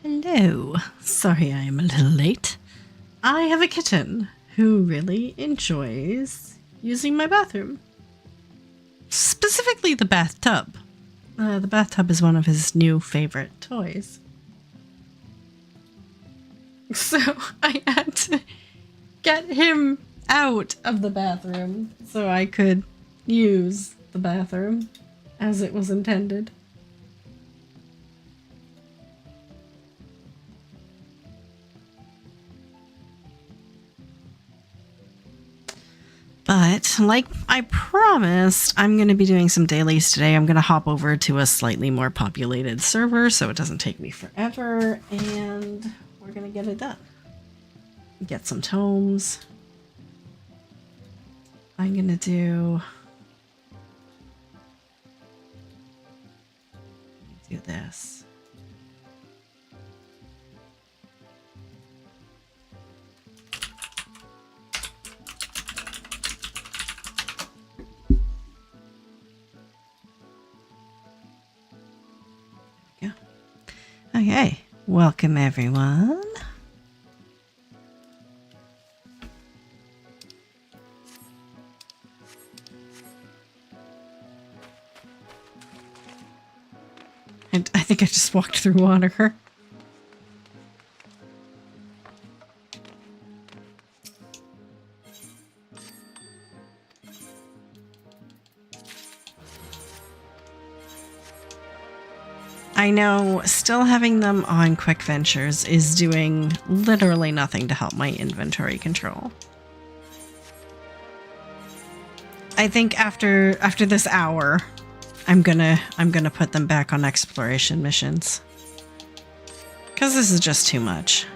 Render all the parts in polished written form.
Hello. Sorry I am a little late. I have a kitten who really enjoys using my bathroom. Specifically the bathtub. The bathtub is one of his new favorite toys. So I had to get him out of the bathroom so I could use the bathroom as it was intended. But, like I promised, I'm going to be doing some dailies today. I'm going to hop over to a slightly more populated server so it doesn't take me forever, and we're going to get it done. Get some tomes. I'm going to do this. Okay, welcome everyone. And I think I just walked through water. I know still having them on Quick Ventures is doing literally nothing to help my inventory control. I think after this hour, I'm gonna put them back on exploration missions. 'Cause this is just too much.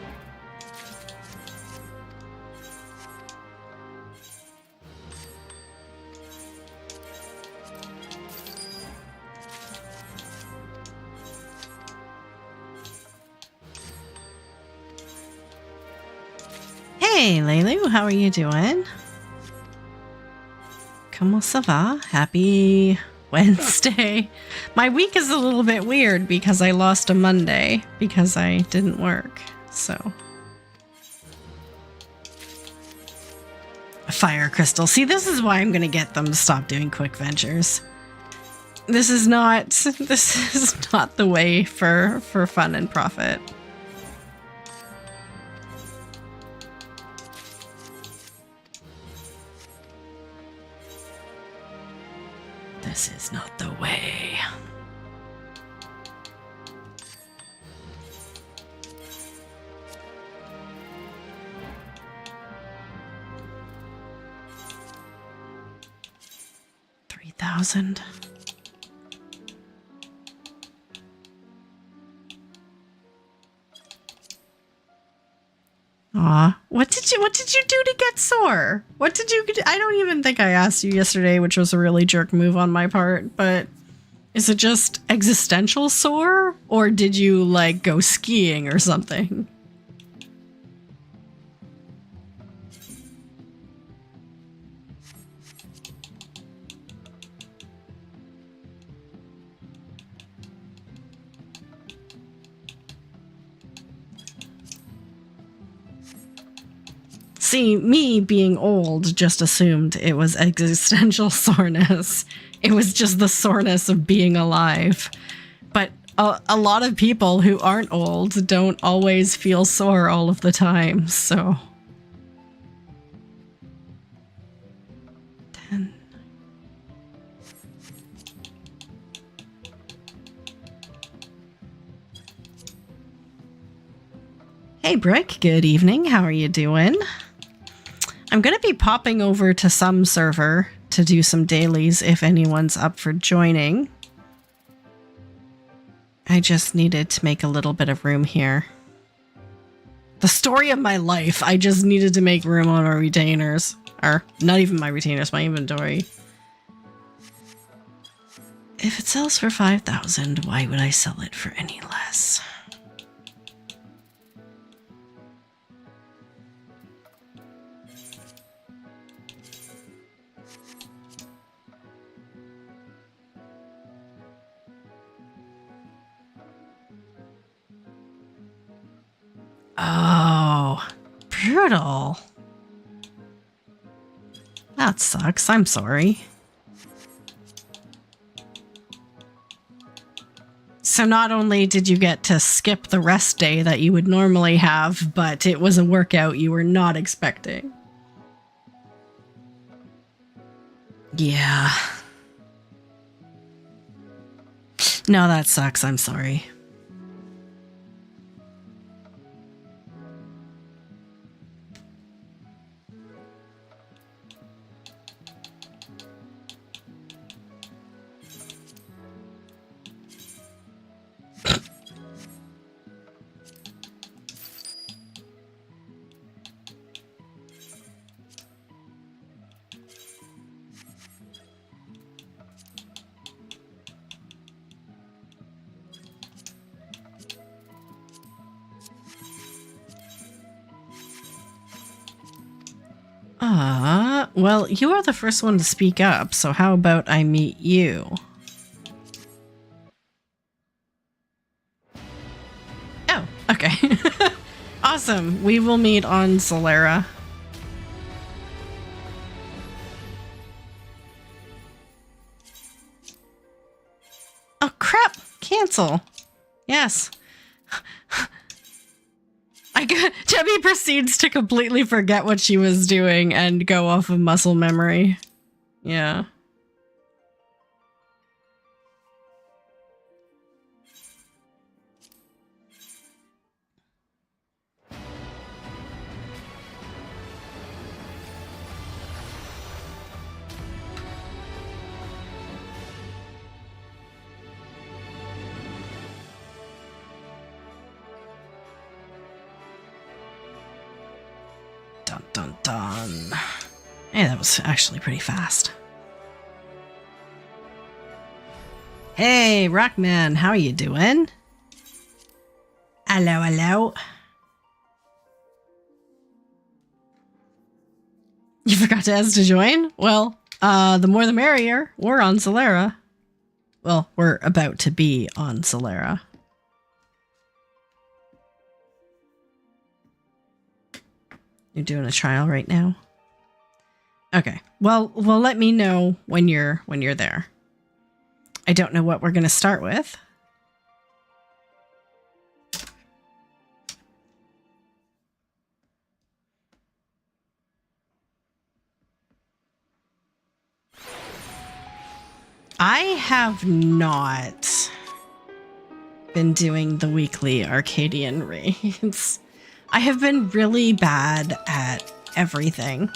Hey, Leilu, how are you doing? Comment ça va? Happy Wednesday. My week is a little bit weird because I lost a Monday because I didn't work, so. A fire crystal. See, this is why I'm going to get them to stop doing Quick Ventures. This is not the way for fun and profit. This is not the way. $3,000. Aw, what did you do to get sore? What did you? I don't even think I asked you yesterday, which was a really jerk move on my part. But is it just existential sore, or did you like go skiing or something? See, me being old just assumed it was existential soreness. It was just the soreness of being alive. But a lot of people who aren't old don't always feel sore all of the time, so. 10. Hey, Brick, good evening. How are you doing? I'm going to be popping over to some server to do some dailies if anyone's up for joining. I just needed to make a little bit of room here. The story of my life. I just needed to make room on my retainers. Or, not even my retainers, my inventory. If it sells for 5,000, why would I sell it for any less? Oh, brutal. That sucks. I'm sorry. So not only did you get to skip the rest day that you would normally have, but it was a workout you were not expecting. Yeah. No, that sucks. I'm sorry. Well, you are the first one to speak up, so how about I meet you? Oh, okay. Awesome. We will meet on Solera. Oh, crap! Cancel. Yes. Debbie proceeds to completely forget what she was doing and go off of muscle memory. Yeah. Dun dun dun. Hey, that was actually pretty fast. Hey, Rockman, how are you doing? Hello, hello. You forgot to ask to join? Well, the more the merrier. We're on Solera. Well, we're about to be on Solera. You're doing a trial right now? Okay. Well, let me know when you're there. I don't know what we're going to start with. I have not been doing the weekly Arcadian raids. I have been really bad at everything.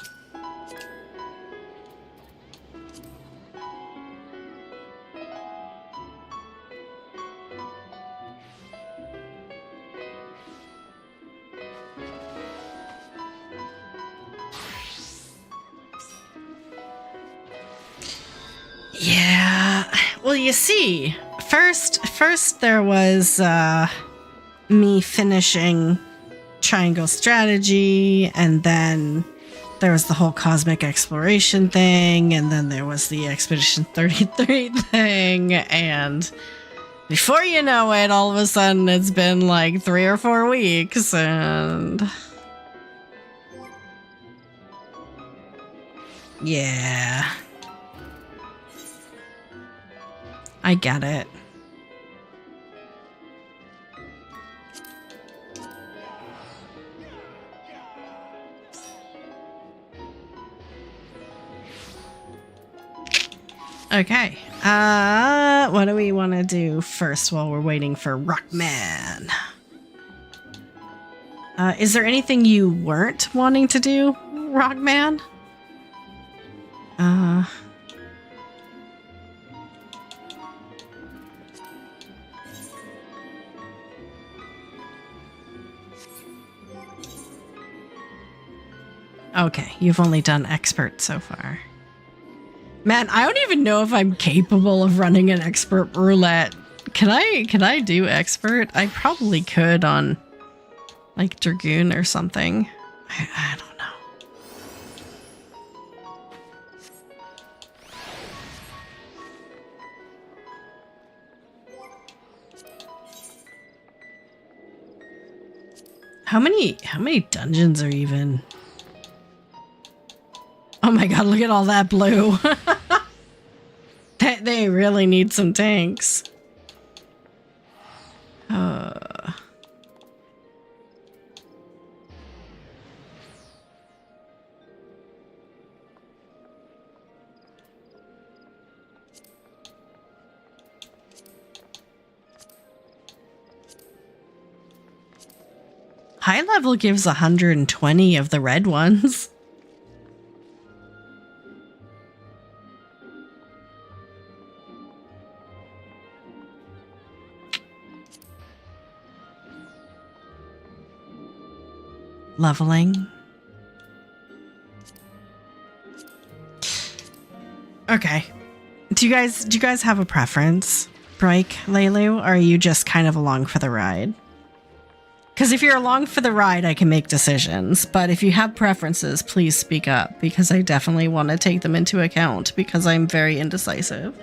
Yeah, well, you see, first there was me finishing Triangle Strategy, and then there was the whole cosmic exploration thing, and then there was the Expedition 33 thing, and before you know it, all of a sudden it's been like 3 or 4 weeks, and yeah, I get it. Okay, what do we want to do first while we're waiting for Rockman? Is there anything you weren't wanting to do, Rockman? Okay, you've only done expert so far. Man, I don't even know if I'm capable of running an expert roulette. Can I do expert? I probably could on like Dragoon or something. I don't know. How many dungeons are even? Oh my god, look at all that blue. They really need some tanks. High level gives 120 of the red ones. Leveling. Okay. Do you guys have a preference, Break, Leilu, or are you just kind of along for the ride? Because if you're along for the ride, I can make decisions. But if you have preferences, please speak up, because I definitely want to take them into account, because I'm very indecisive.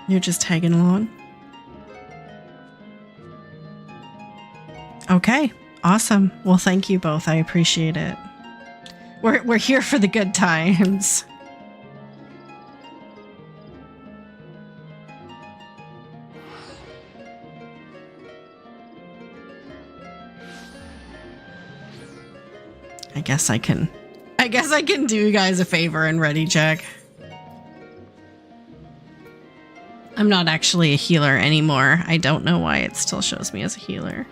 You're just tagging along? Okay, awesome. Well, thank you both. I appreciate it. We're here for the good times. I guess I can do you guys a favor and ready check. I'm not actually a healer anymore. I don't know why it still shows me as a healer.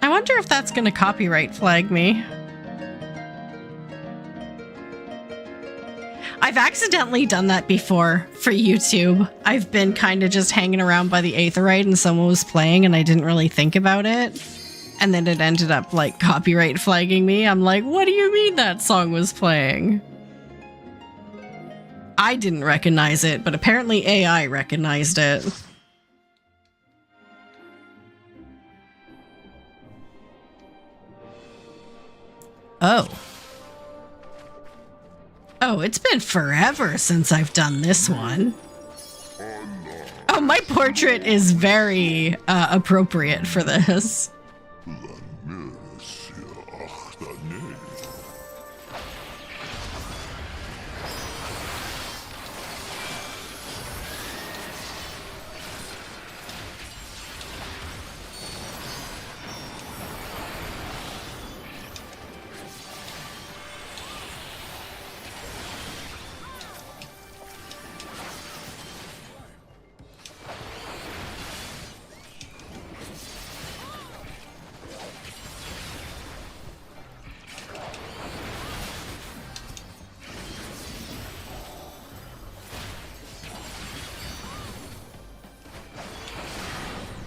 I wonder if that's going to copyright flag me. I've accidentally done that before for YouTube. I've been kind of just hanging around by the Aetheryte and someone was playing and I didn't really think about it. And then it ended up like copyright flagging me. I'm like, what do you mean that song was playing? I didn't recognize it, but apparently AI recognized it. Oh. Oh, it's been forever since I've done this one. Oh, my portrait is very appropriate for this.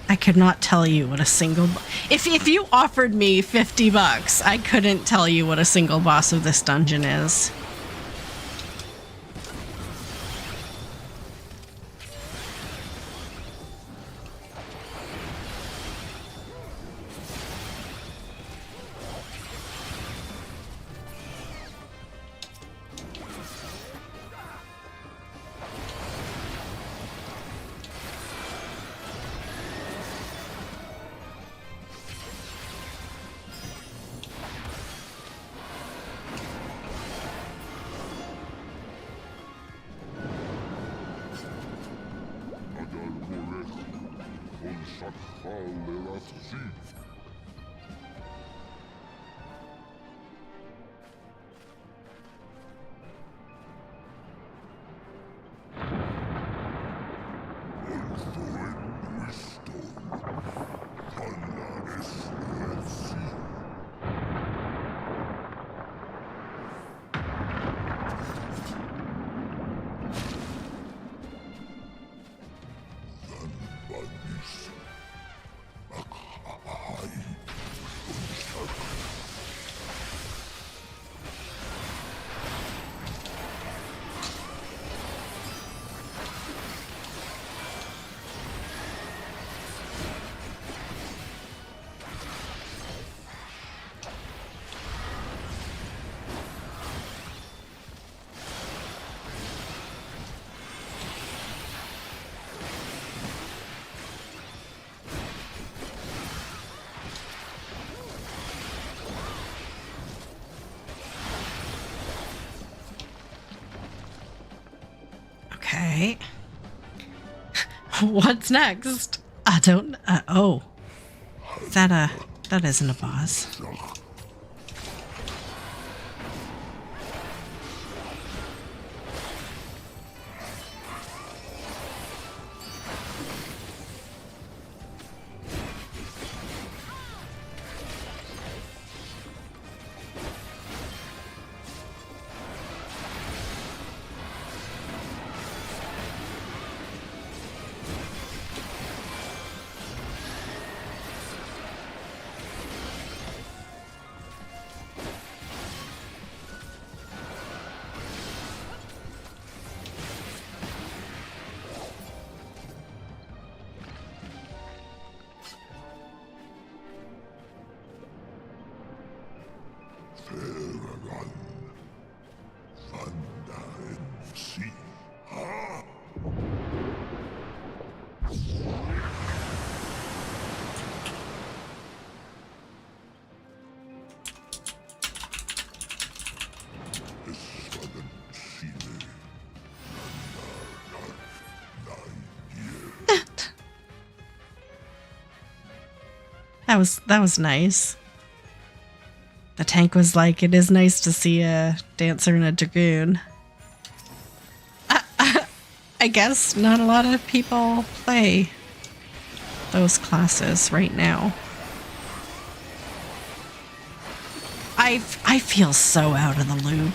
I could not tell you what a single... If you offered me $50, I couldn't tell you what a single boss of this dungeon is. right. What's next? I don't... oh. That isn't a boss. That was nice. The tank was like, it is nice to see a dancer and a dragoon. I guess not a lot of people play those classes right now. I feel so out of the loop.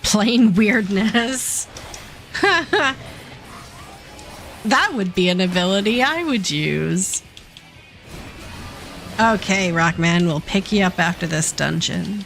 Plain weirdness. That would be an ability I would use. Okay, Rockman, we'll pick you up after this dungeon.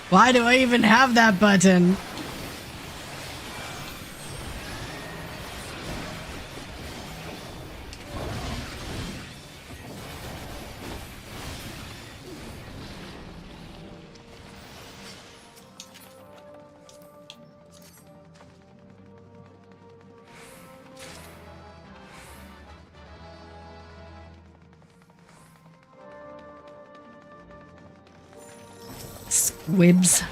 Why do I even have that button? Squibs.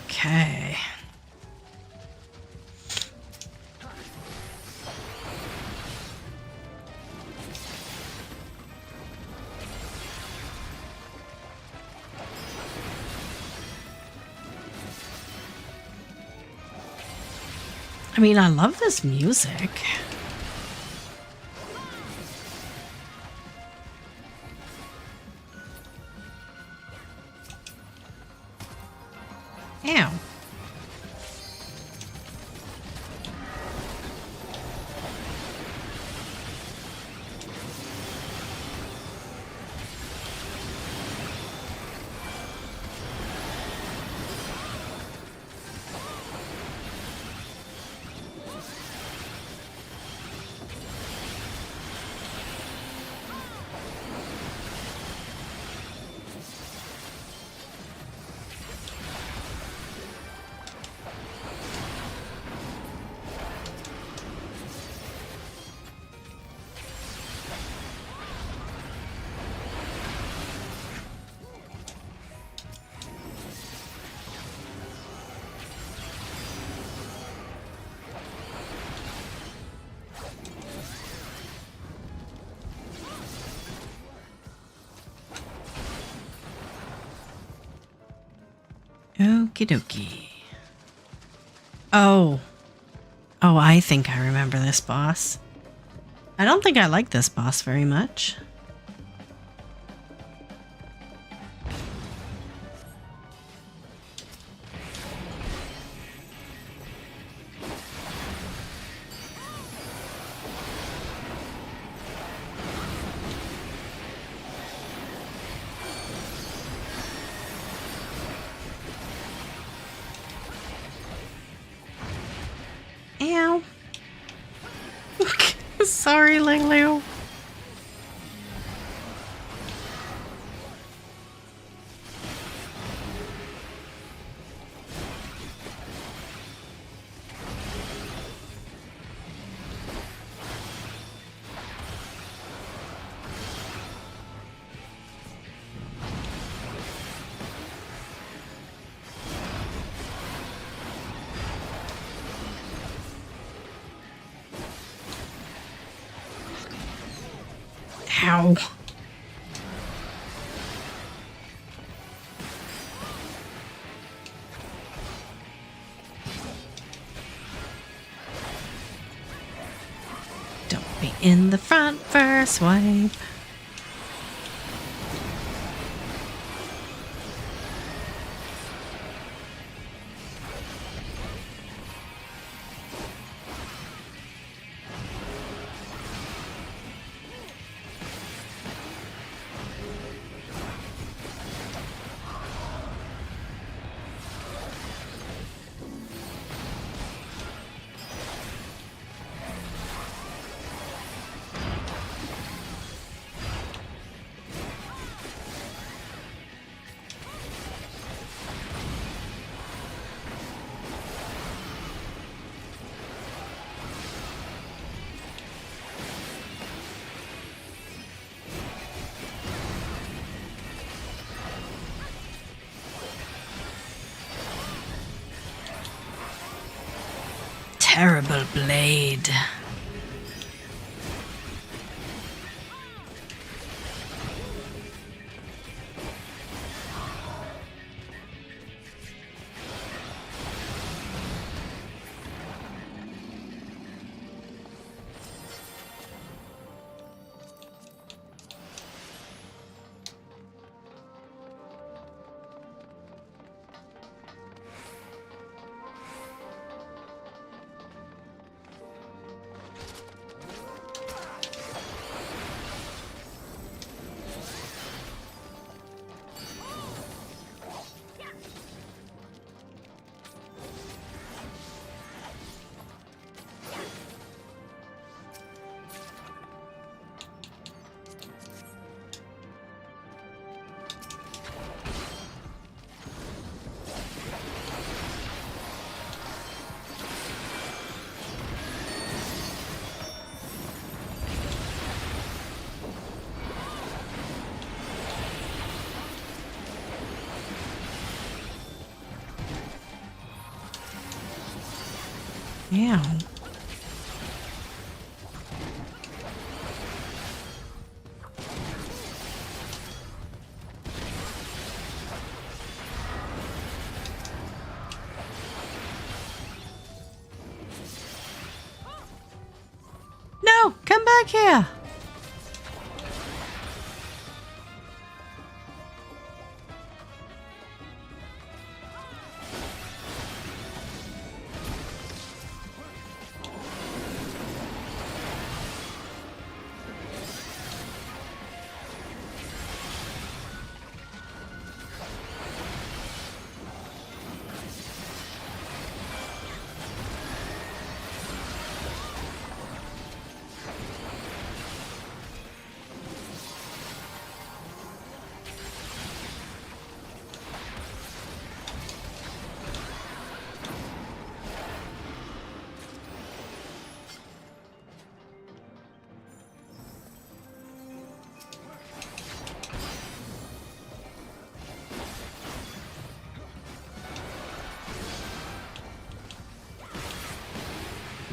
Okay. I mean, I love this music. Ow. Okie dokie. Oh. Oh, I think I remember this boss. I don't think I like this boss very much. Ow. Sorry, Lulu. Ow. Don't be in the front first swipe. Terrible blade. Ew. No, come back here.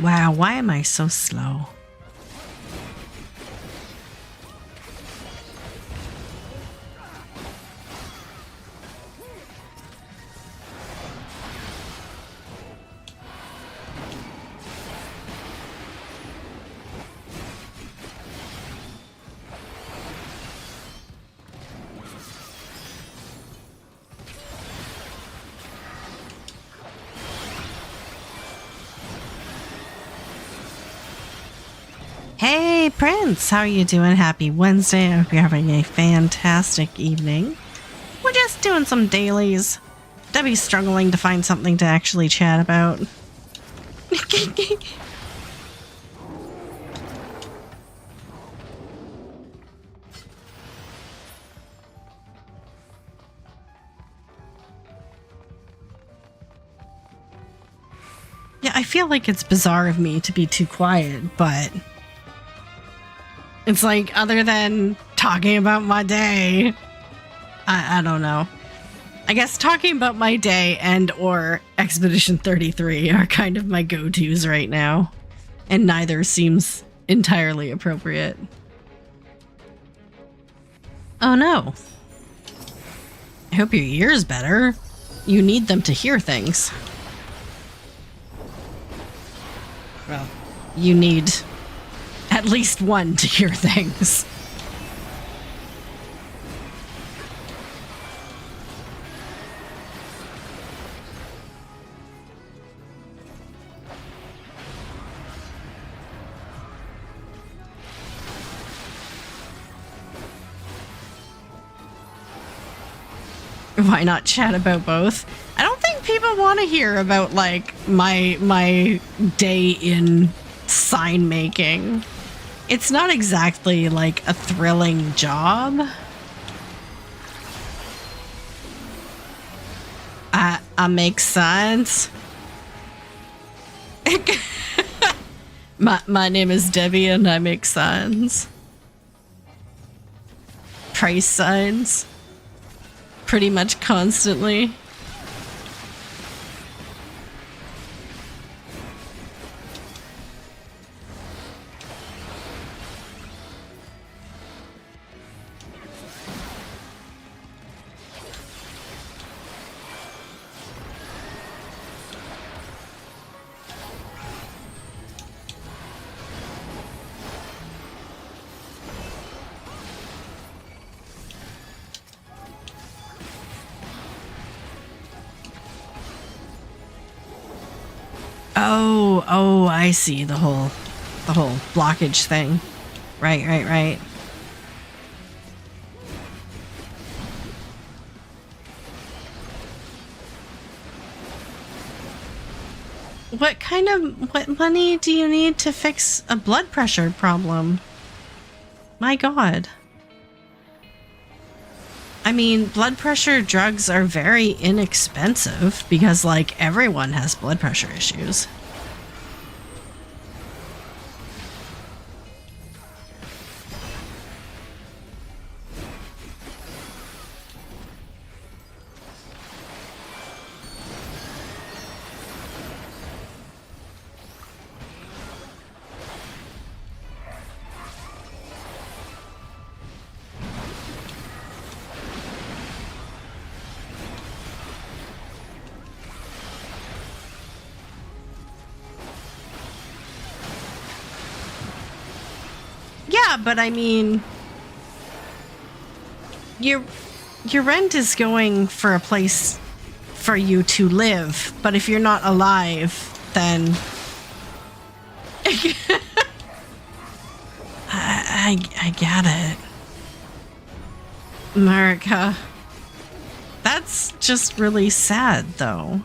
Wow, why am I so slow? Hey Prince, how are you doing? Happy Wednesday. I hope you're having a fantastic evening. We're just doing some dailies. Debbie's struggling to find something to actually chat about. Yeah, I feel like it's bizarre of me to be too quiet, but it's like, other than talking about my day, I don't know. I guess talking about my day and or Expedition 33 are kind of my go-tos right now, and neither seems entirely appropriate. Oh no. I hope your ear's better. You need them to hear things. Well, you need at least one to hear things. Why not chat about both? I don't think people want to hear about, like, my day in sign making. It's not exactly like a thrilling job. I make signs. my name is Debbie and I make signs. Price signs. Pretty much constantly. Oh, I see the whole blockage thing. Right. What money do you need to fix a blood pressure problem? My God. I mean, blood pressure drugs are very inexpensive because, like, everyone has blood pressure issues. Yeah, but I mean, your rent is going for a place for you to live, but if you're not alive, then I get it. America. That's just really sad, though.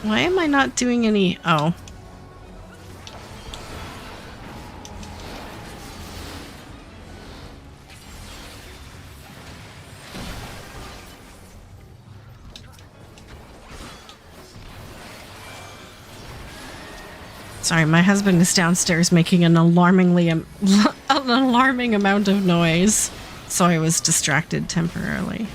Why am I not doing any... Oh. Sorry, my husband is downstairs making an alarming amount of noise, so I was distracted temporarily.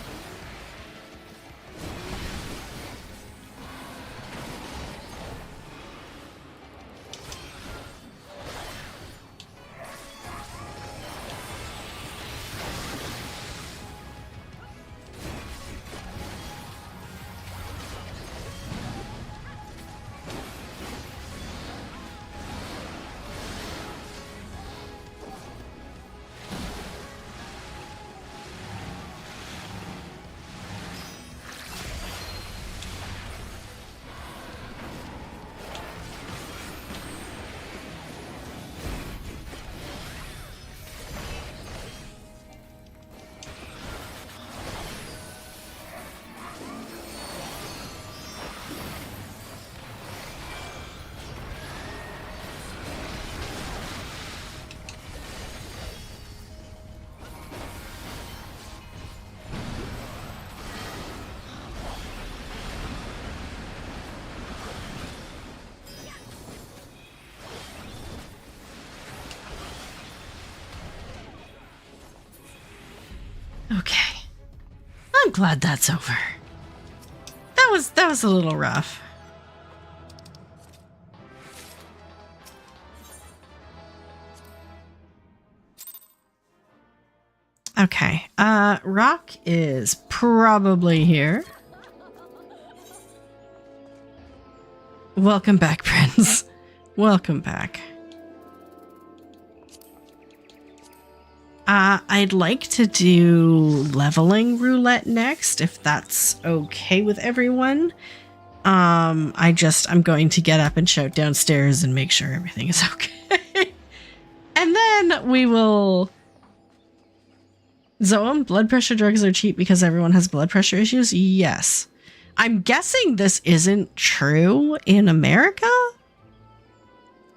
Okay. I'm glad that's over. That was a little rough. Okay. Rock is probably here. Welcome back, Prince. Welcome back. I'd like to do leveling roulette next, if that's okay with everyone. I'm going to get up and shout downstairs and make sure everything is okay. And then we will... Zoam, blood pressure drugs are cheap because everyone has blood pressure issues? Yes. I'm guessing this isn't true in America?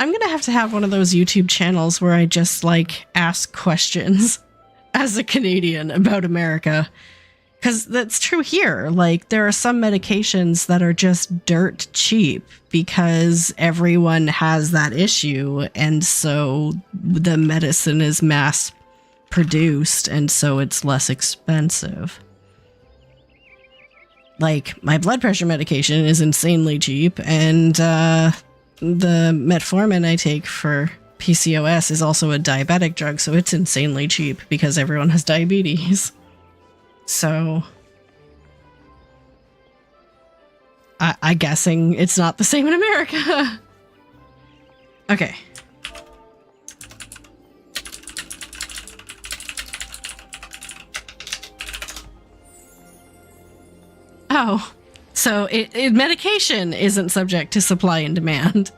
I'm gonna have one of those YouTube channels where I just, like, ask questions as a Canadian about America. Because that's true here. Like, there are some medications that are just dirt cheap because everyone has that issue, and so the medicine is mass produced, and so it's less expensive. Like, my blood pressure medication is insanely cheap, and the metformin I take for PCOS is also a diabetic drug, so it's insanely cheap because everyone has diabetes. So, I'm guessing it's not the same in America. Okay. Oh, so medication isn't subject to supply and demand.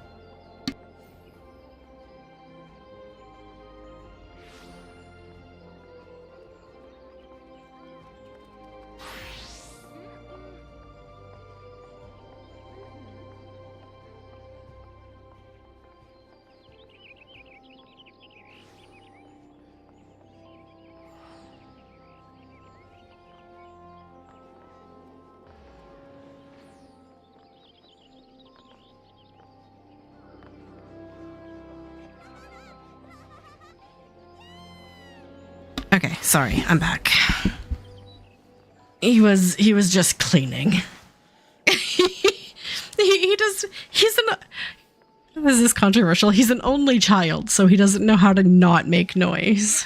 Okay, sorry, I'm back. He was just cleaning. This is controversial. He's an only child, so he doesn't know how to not make noise.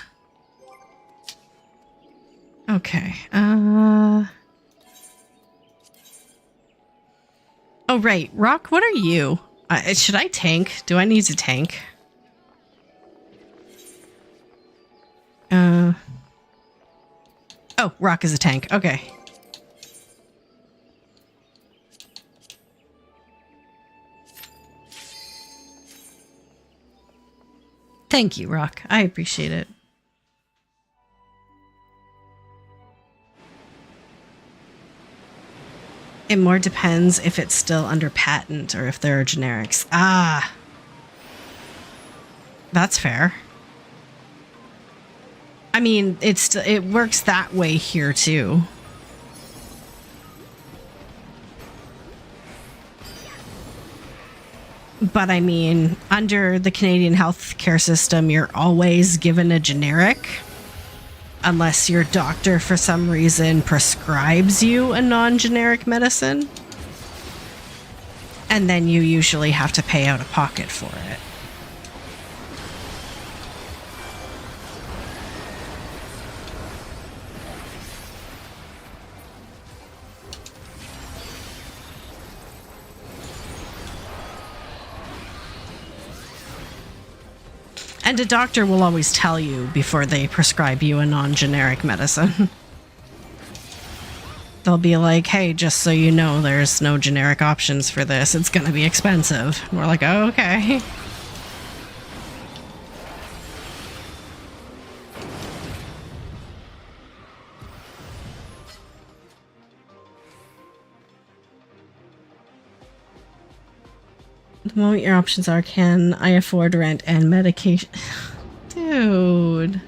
Okay, Oh, right. Rock, what are you? Should I tank? Do I need to tank? Oh, Rock is a tank. Okay. Thank you, Rock. I appreciate it. It more depends if it's still under patent or if there are generics. Ah. That's fair. I mean, it works that way here too. But I mean, under the Canadian healthcare system, you're always given a generic unless your doctor for some reason prescribes you a non-generic medicine. And then you usually have to pay out of pocket for it. And a doctor will always tell you before they prescribe you a non-generic medicine. They'll be like, hey, just so you know, there's no generic options for this. It's going to be expensive. We're like, oh, okay. The moment your options are, can I afford rent and medication? Dude.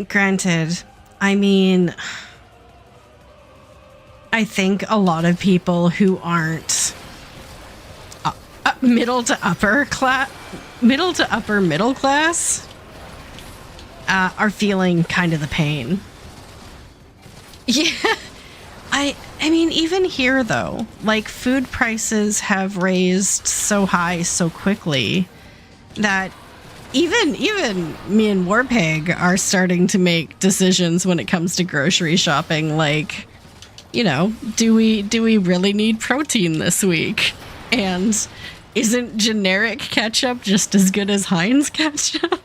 Granted, I mean, I think a lot of people who aren't middle to upper middle class are feeling kind of the pain. Yeah. I mean, even here though, like food prices have raised so high so quickly that even me and Warpig are starting to make decisions when it comes to grocery shopping, like, you know, do we really need protein this week? And isn't generic ketchup just as good as Heinz ketchup?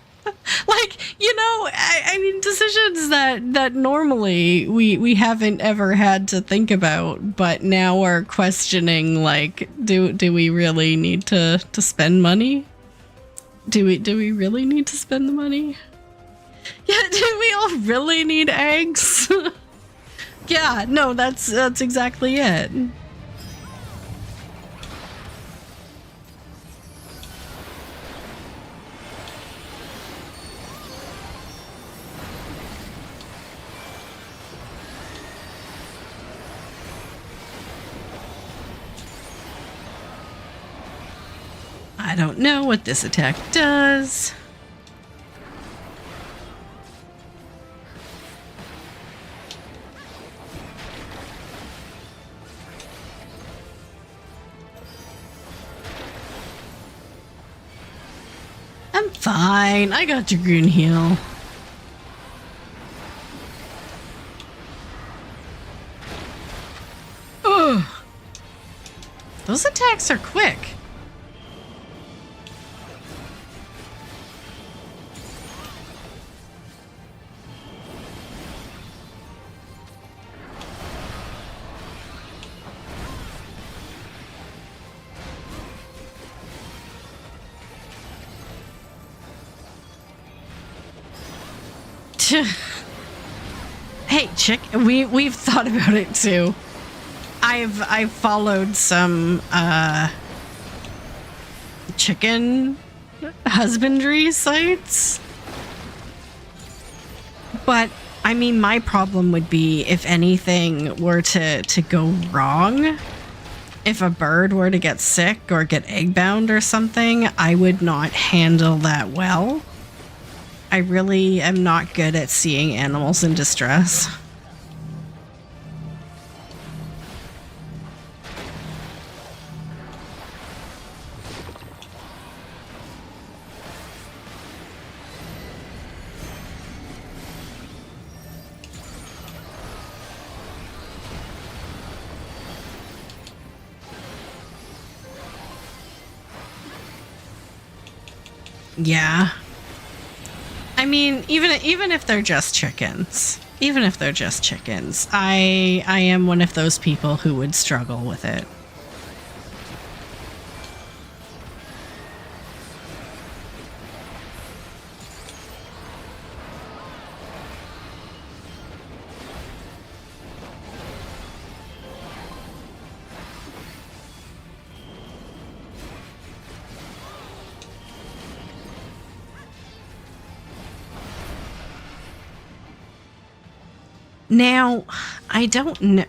Like, you know, I mean, decisions that normally we haven't ever had to think about, but now are questioning, like, do we really need to spend money? Do we really need to spend the money? Yeah, do we all really need eggs? Yeah, no, that's exactly it. I don't know what this attack does. I'm fine. I got Dragoon Heal. Ugh. Those attacks are quick. Hey, chick, we've thought about it too. I've followed some chicken husbandry sites. But I mean, my problem would be if anything were to go wrong. If a bird were to get sick or get egg bound or something, I would not handle that well. I really am not good at seeing animals in distress. Yeah. I mean, even if they're just chickens, I am one of those people who would struggle with it. Now, I don't know.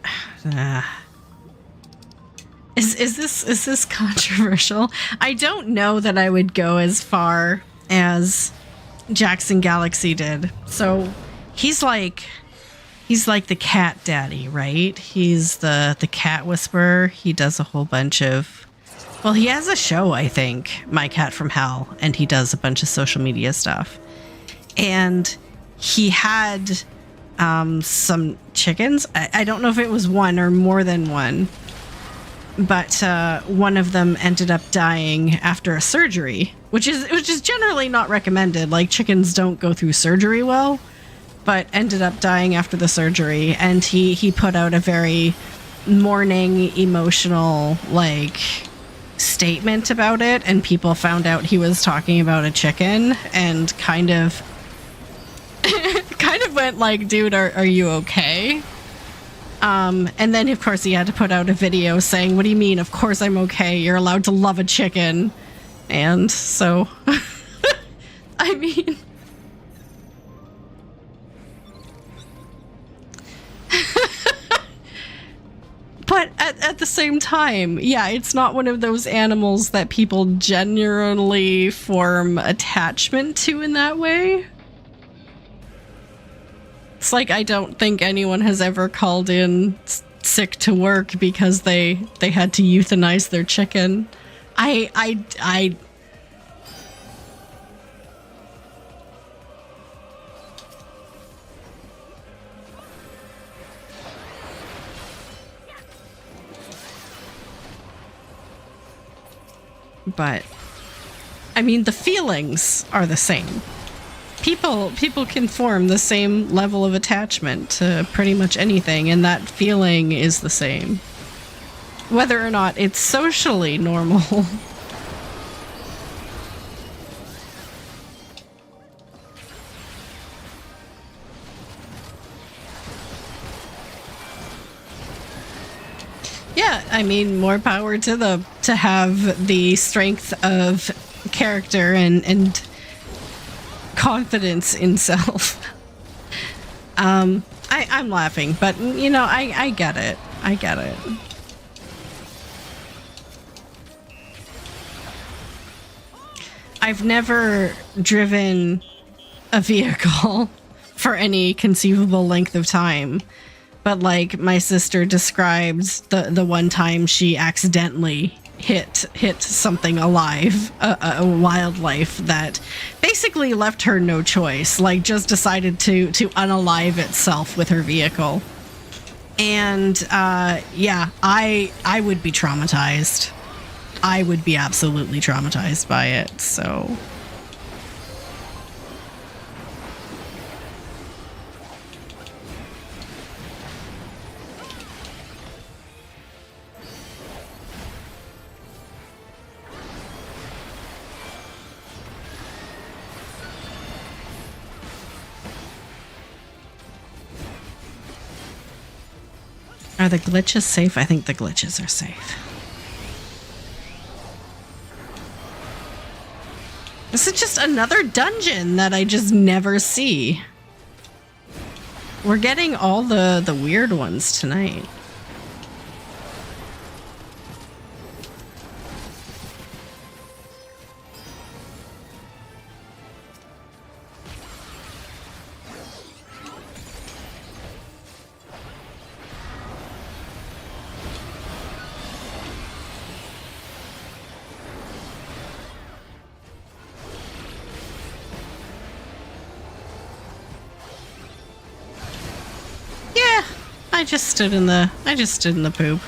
Is this controversial? I don't know that I would go as far as Jackson Galaxy did. So he's like the cat daddy, right? He's the cat whisperer. He does a whole bunch of. Well, he has a show, I think, My Cat from Hell, and he does a bunch of social media stuff. And he had some chickens. I don't know if it was one or more than one, but one of them ended up dying after a surgery, which is generally not recommended. Like, chickens don't go through surgery well, but ended up dying after the surgery. And he put out a very mourning, emotional, like, statement about it, and people found out he was talking about a chicken and kind of went like, dude, are you okay? And then of course he had to put out a video saying, what do you mean, of course I'm okay, you're allowed to love a chicken. And so I mean, but at the same time, yeah, it's not one of those animals that people genuinely form attachment to in that way. It's like, I don't think anyone has ever called in sick to work because they had to euthanize their chicken. But I mean, the feelings are the same. People can form the same level of attachment to pretty much anything, and that feeling is the same, whether or not it's socially normal. Yeah, I mean, more power to them to have the strength of character and confidence in self. I'm laughing, but you know, I get it. I get it. I've never driven a vehicle for any conceivable length of time, but like my sister described the one time she accidentally hit something alive, a wildlife that basically left her no choice, like just decided to unalive itself with her vehicle. And yeah, I would be traumatized. I would be absolutely traumatized by it, so. Are the glitches safe? I think the glitches are safe. This is just another dungeon that I just never see. We're getting all the weird ones tonight. I just stood in the poop.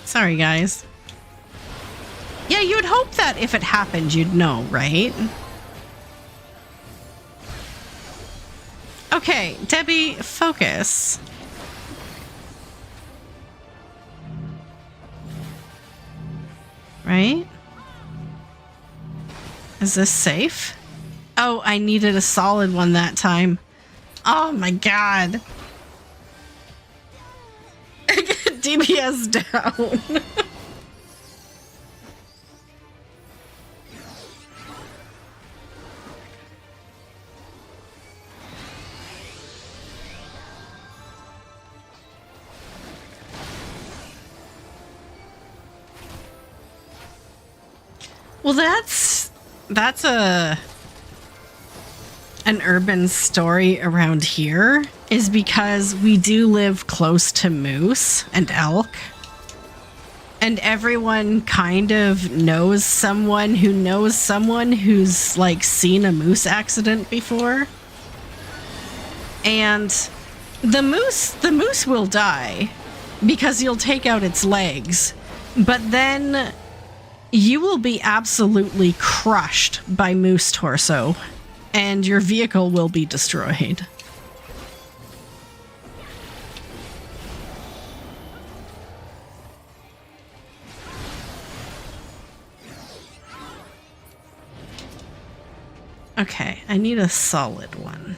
Sorry, guys. Yeah, you would hope that if it happened, you'd know, right? Okay, Debbie, focus. Right? Is this safe? Oh, I needed a solid one that time. Oh my god. DPS down. Well, that's an urban story around here, is because we do live close to moose and elk. And everyone kind of knows someone who knows someone who's like seen a moose accident before. And the moose will die because you'll take out its legs. But then you will be absolutely crushed by moose torso, and your vehicle will be destroyed. Okay, I need a solid one.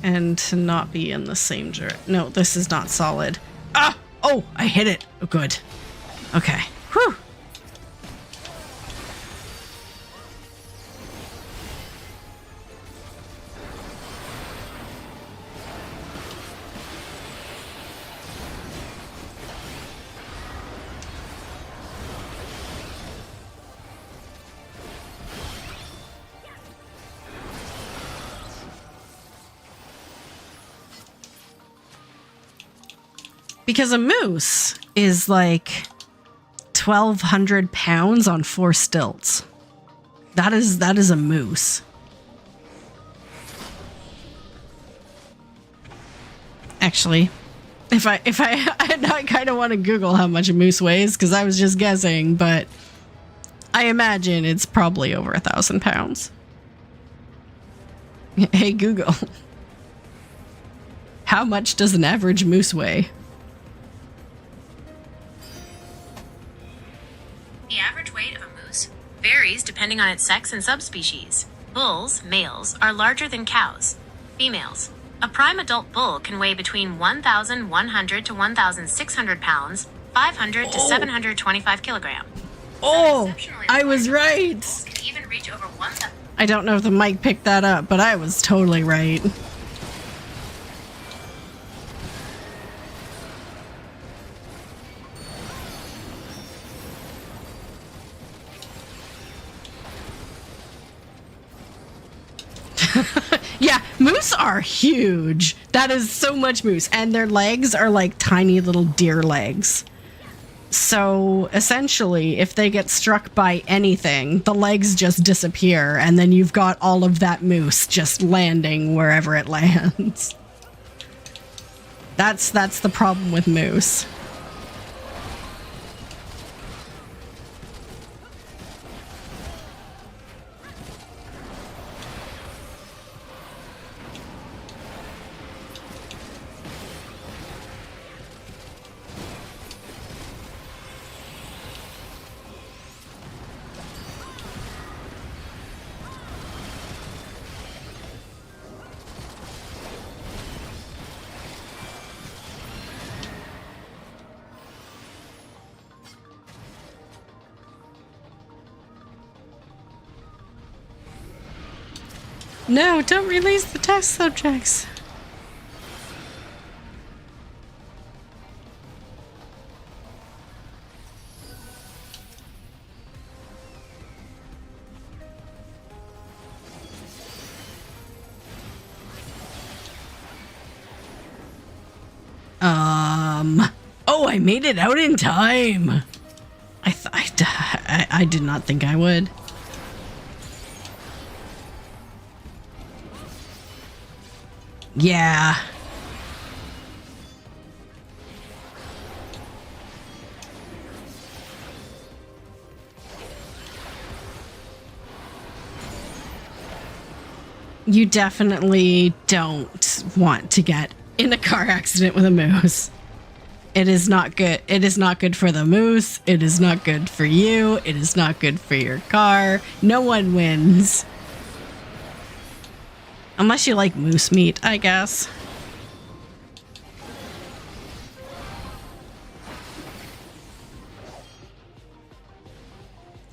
And to not be in the same direction. No, this is not solid. Ah! Oh, I hit it. Oh, good. Okay. Whew. Because a moose is like 1,200 pounds on 4 stilts. That is a moose. Actually, if I kind of want to Google how much a moose weighs, because I was just guessing, but I imagine it's probably over 1,000 pounds. Hey Google, how much does an average moose weigh? The average weight of a moose varies depending on its sex and subspecies. Bulls, males, are larger than cows. Females. A prime adult bull can weigh between 1,100 to 1,600 pounds, 500 to 725 kilograms. Oh, I was right. Can even reach over 1,000. I don't know if the mic picked that up, but I was totally right. Yeah, moose are huge. That is so much moose. And their legs are like tiny little deer legs. So essentially, if they get struck by anything, the legs just disappear, and then you've got all of that moose just landing wherever it lands. That's the problem with moose. No, don't release the test subjects. Oh, I made it out in time. I did not think I would. Yeah. You definitely don't want to get in a car accident with a moose. It is not good. It is not good for the moose. It is not good for you. It is not good for your car. No one wins. Unless you like moose meat, I guess.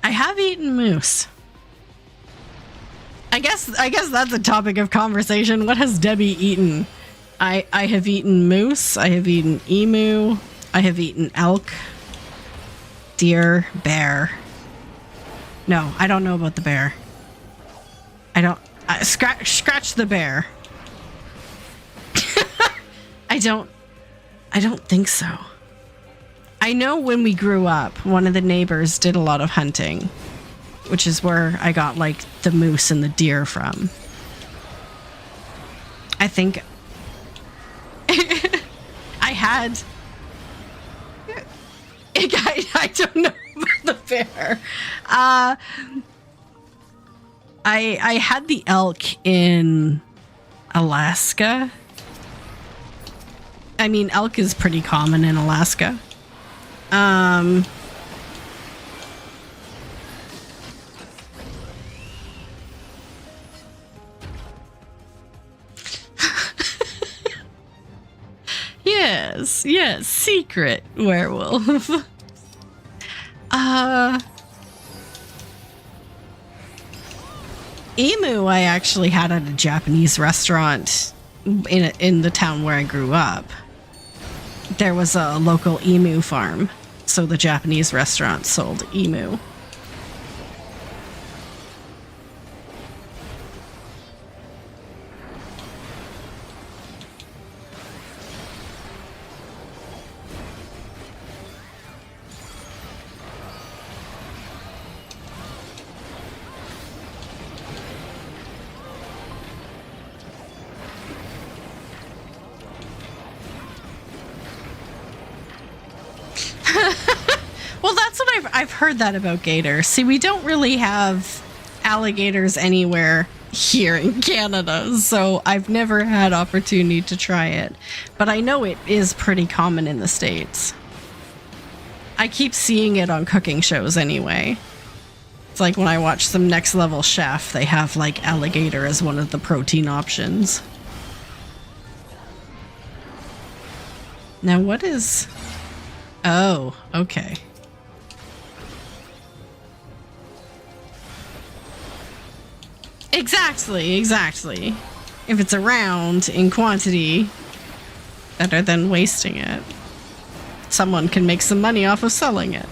I have eaten moose. I guess that's a topic of conversation. What has Debbie eaten? I have eaten moose. I have eaten emu. I have eaten elk, deer, bear. No, I don't know about the bear. I don't. Scratch the bear. I don't think so. I know when we grew up, one of the neighbors did a lot of hunting, which is where I got like the moose and the deer from. I think I had. I don't know about the bear. I had the elk in Alaska. I mean, elk is pretty common in Alaska. Yes, secret werewolf. Emu I actually had at a Japanese restaurant in the town where I grew up. There was a local emu farm, so the Japanese restaurant sold emu. Well, that's what I've heard that about gators. See, we don't really have alligators anywhere here in Canada, so I've never had opportunity to try it. But I know it is pretty common in the States. I keep seeing it on cooking shows anyway. It's like when I watch some Next Level Chef, they have like alligator as one of the protein options. Now what is... Oh, okay. Exactly. If it's around in quantity, better than wasting it. Someone can make some money off of selling it.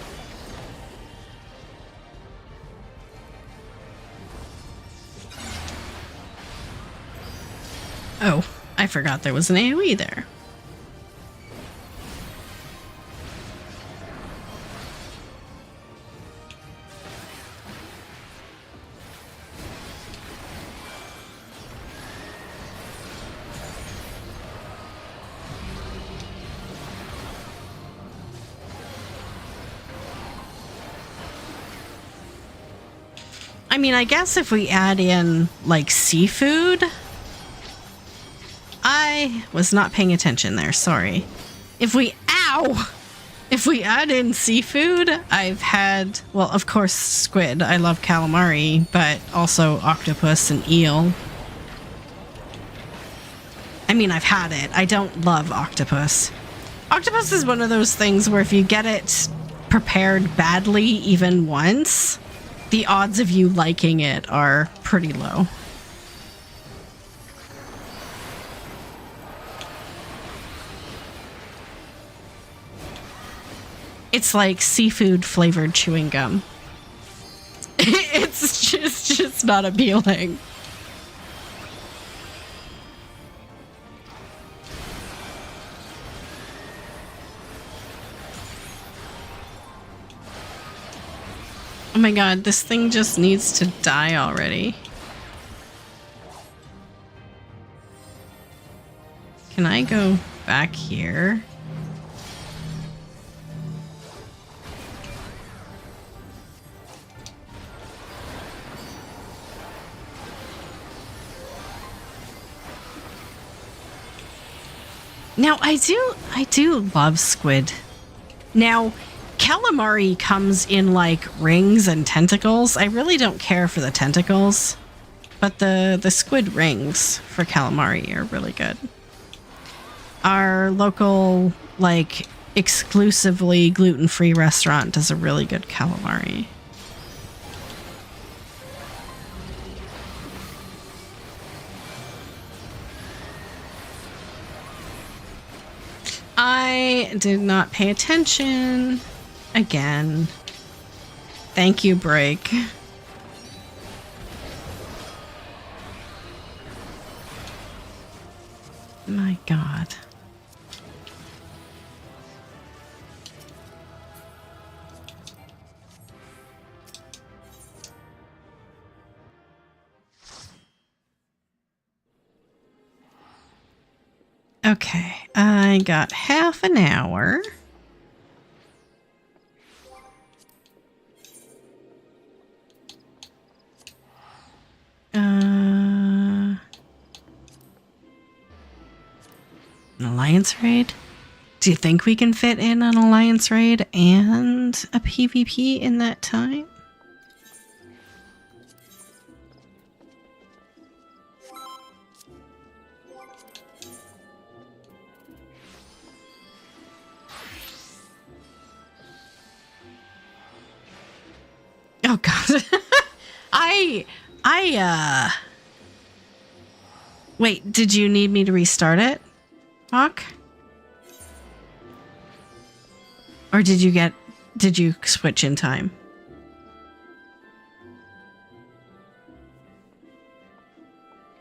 Oh, I forgot there was an AoE there. I mean, I guess if we add in, like, seafood... I was not paying attention there, sorry. If we add in seafood, I've had... Well, of course, squid. I love calamari, but also octopus and eel. I mean, I've had it. I don't love octopus. Octopus is one of those things where if you get it prepared badly even once... the odds of you liking it are pretty low. It's like seafood flavored chewing gum. It's just not appealing. Oh my god, this thing just needs to die already. Can I go back here? Now, I do love squid. Now, calamari comes in like rings and tentacles. I really don't care for the tentacles, but the squid rings for calamari are really good. Our local, like, exclusively gluten-free restaurant does a really good calamari. I did not pay attention again. Thank you, break. My God. Okay, I got half an hour. An alliance raid? Do you think we can fit in an alliance raid and a PvP in that time? Oh God. Wait, did you need me to restart it, Hawk? Or did you switch in time?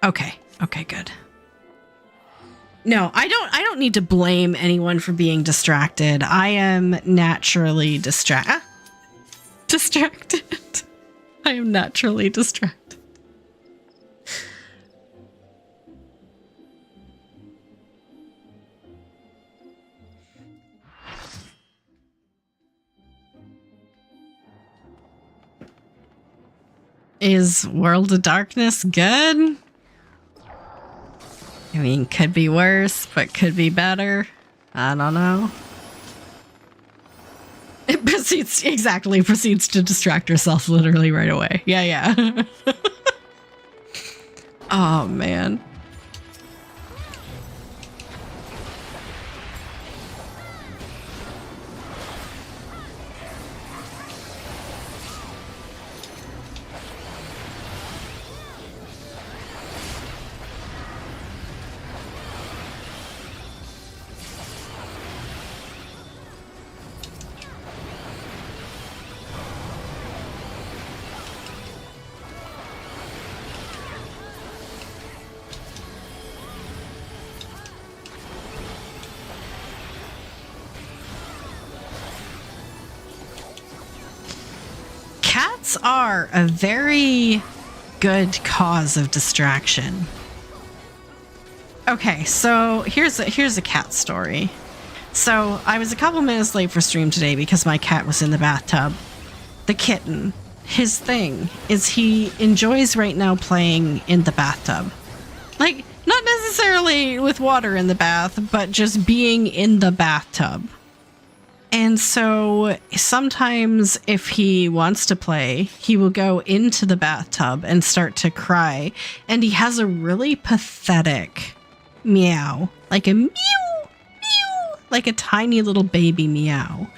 Okay, good. No, I don't need to blame anyone for being distracted. I am naturally distracted. I am naturally distracted. Is World of Darkness good? I mean, could be worse, but could be better. I don't know. It proceeds to distract herself literally right away. Yeah. Oh, man. Cats are a very good cause of distraction. Okay, so here's a cat story. So I was a couple minutes late for stream today because my cat was in the bathtub. The kitten, his thing is he enjoys right now playing in the bathtub. Like, not necessarily with water in the bath, but just being in the bathtub. And so sometimes if he wants to play, he will go into the bathtub and start to cry. And he has a really pathetic meow, like a meow, meow, like a tiny little baby meow.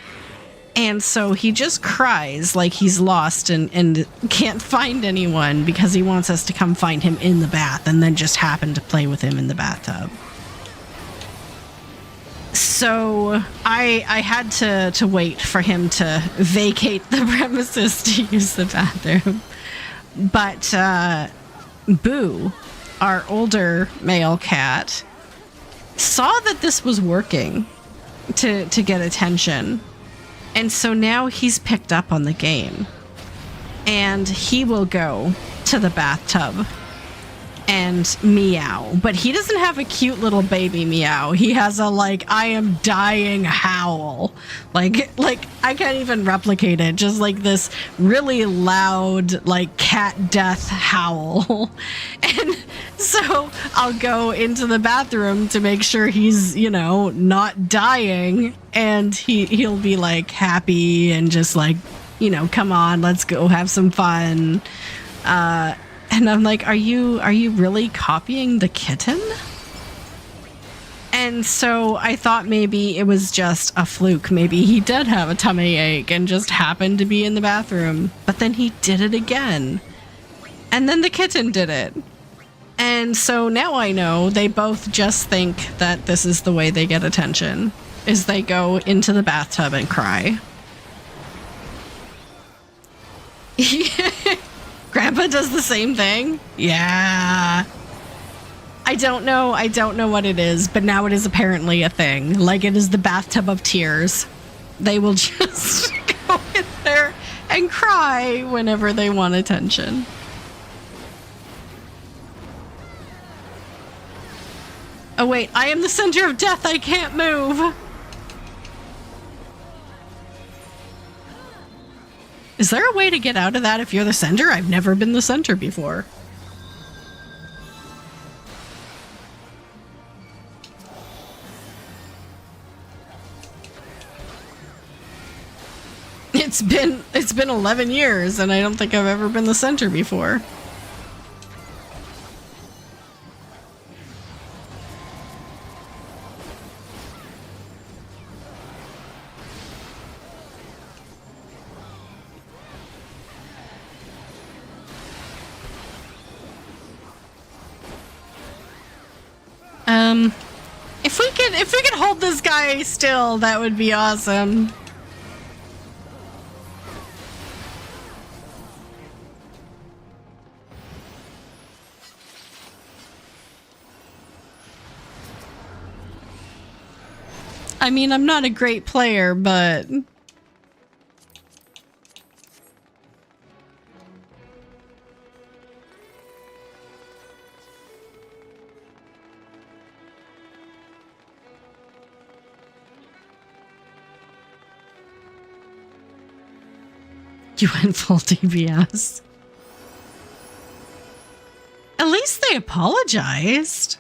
And so he just cries like he's lost and can't find anyone because he wants us to come find him in the bath and then just happen to play with him in the bathtub. So I had to wait for him to vacate the premises to use the bathroom. But Boo, our older male cat, saw that this was working to get attention. And so now he's picked up on the game. And he will go to the bathtub and Meow, but he doesn't have a cute little baby Meow. He has a like I am dying howl. Like I can't even replicate it. Just like this really loud like cat death howl. And so I'll go into the bathroom to make sure he's, you know, not dying, and he'll be like happy and just like, you know, come on, let's go have some fun. And I'm like, are you really copying the kitten? And so I thought maybe it was just a fluke. Maybe he did have a tummy ache and just happened to be in the bathroom. But then he did it again. And then the kitten did it. And so now I know they both just think that this is the way they get attention, is they go into the bathtub and cry. Grandpa does the same thing? Yeah. I don't know what it is, but now it is apparently a thing. Like, it is the bathtub of tears. They will just go in there and cry whenever they want attention. Oh wait, I am the center of death, I can't move. Is there a way to get out of that if you're the center? I've never been the center before. It's been 11 years and I don't think I've ever been the center before. If we could hold this guy still, that would be awesome. I mean, I'm not a great player, but you went full DBS. At least they apologized.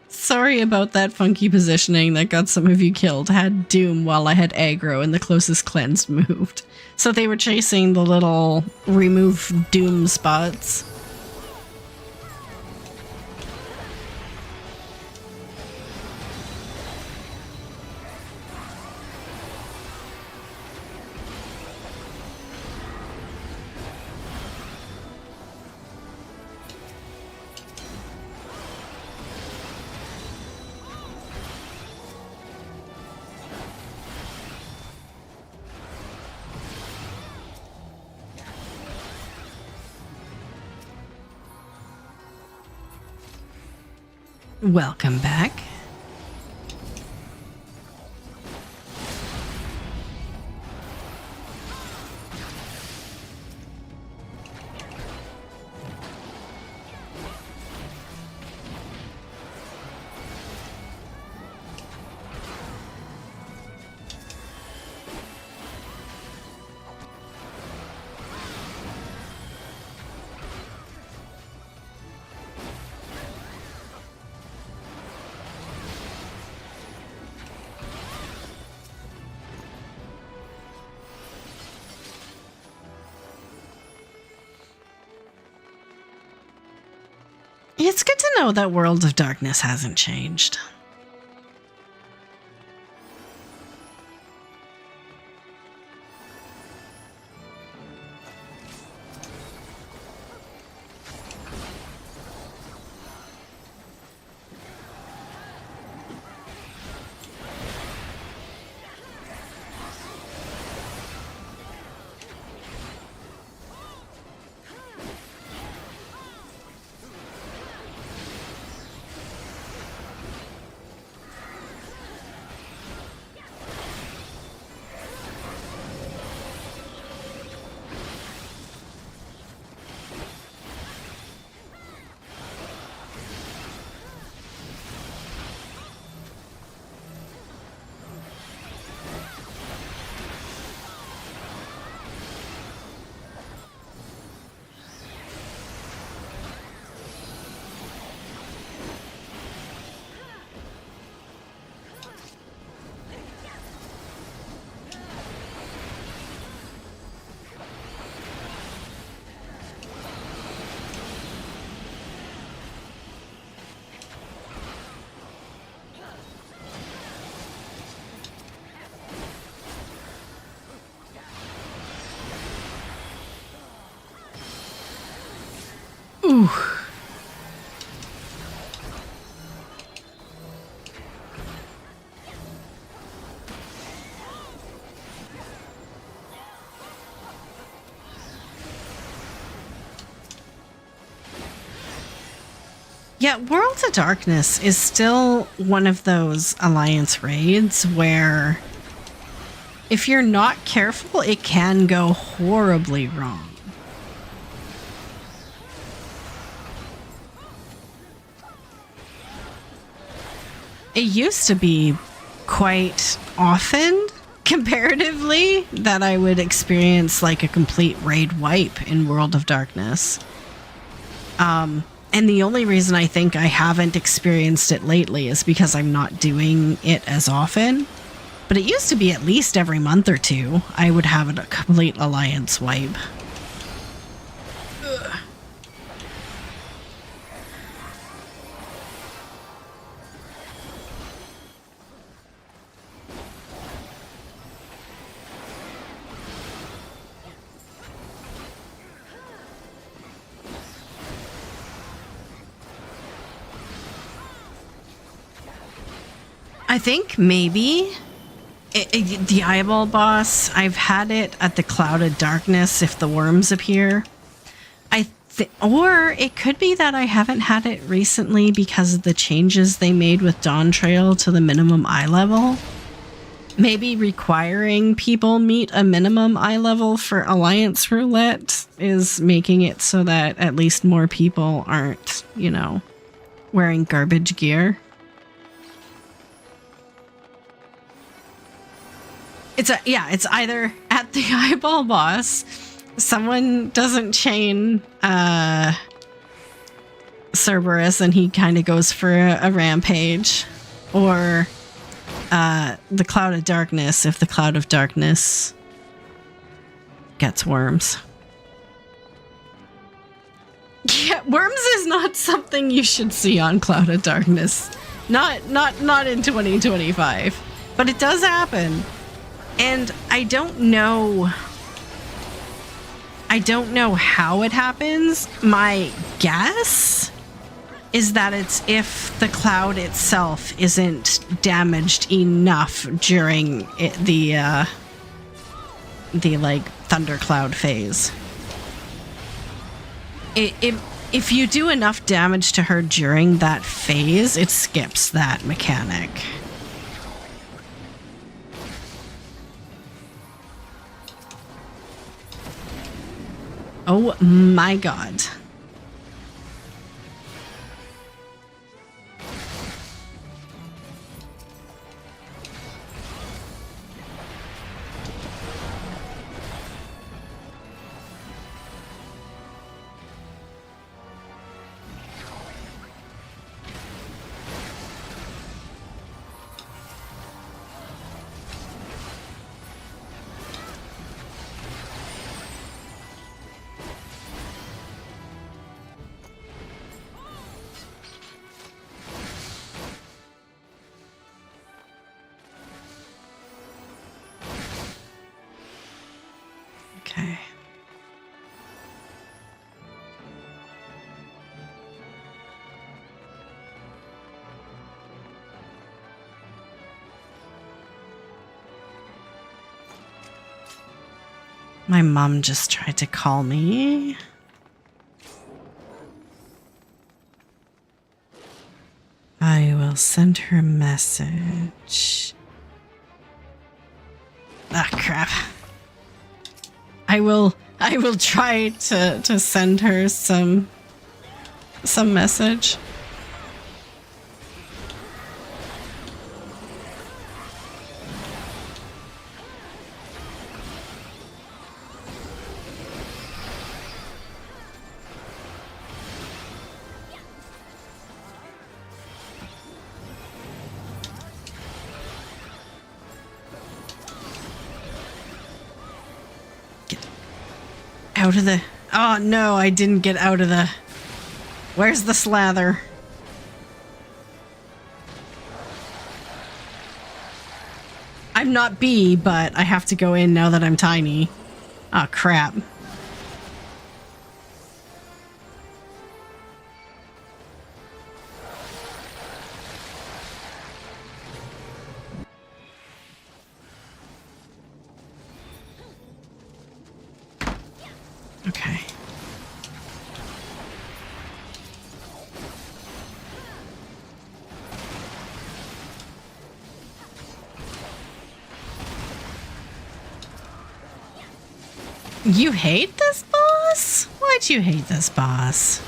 Sorry about that funky positioning that got some of you killed. Had Doom while I had aggro and the closest cleanse moved. So they were chasing the little remove Doom spots. Welcome back. It's good to know that World of Darkness hasn't changed. Yeah, World of Darkness is still one of those Alliance raids where if you're not careful, it can go horribly wrong. It used to be quite often, comparatively, that I would experience like a complete raid wipe in World of Darkness. And the only reason I think I haven't experienced it lately is because I'm not doing it as often. But it used to be at least every month or two, I would have a complete Alliance wipe. Ugh. I think maybe the eyeball boss, I've had it at the Clouded Darkness if the worms appear. Or it could be that I haven't had it recently because of the changes they made with Dawn Trail to the minimum eye level. Maybe requiring people meet a minimum eye level for Alliance Roulette is making it so that at least more people aren't, you know, wearing garbage gear. It's either at the eyeball boss, someone doesn't chain Cerberus and he kind of goes for a rampage, or the Cloud of Darkness if the Cloud of Darkness gets worms. Yeah, worms is not something you should see on Cloud of Darkness. Not in 2025, but it does happen. And I don't know how it happens. My guess is that it's if the cloud itself isn't damaged enough during the like thundercloud phase. If you do enough damage to her during that phase, it skips that mechanic. Oh my god. Okay. My mom just tried to call me. I will send her a message. Ah, crap. I will try to send her some message. Out of the... Oh no, I didn't get out of the... Where's the slather? I'm not B, but I have to go in now that I'm tiny. Oh crap. Okay. You hate this boss? Why'd you hate this boss?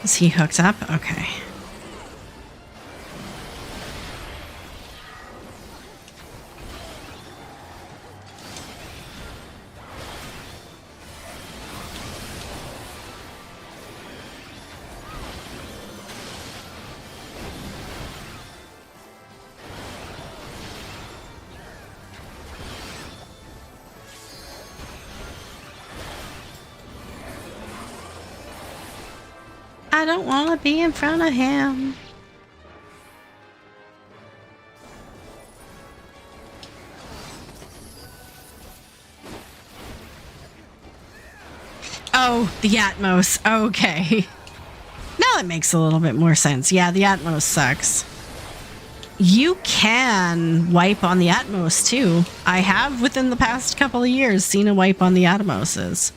Is he hooked up? Okay. I don't want to be in front of him. Oh, the Atmos. Okay. Now it makes a little bit more sense. Yeah, the Atmos sucks. You can wipe on the Atmos too. I have within the past couple of years seen a wipe on the Atmoses.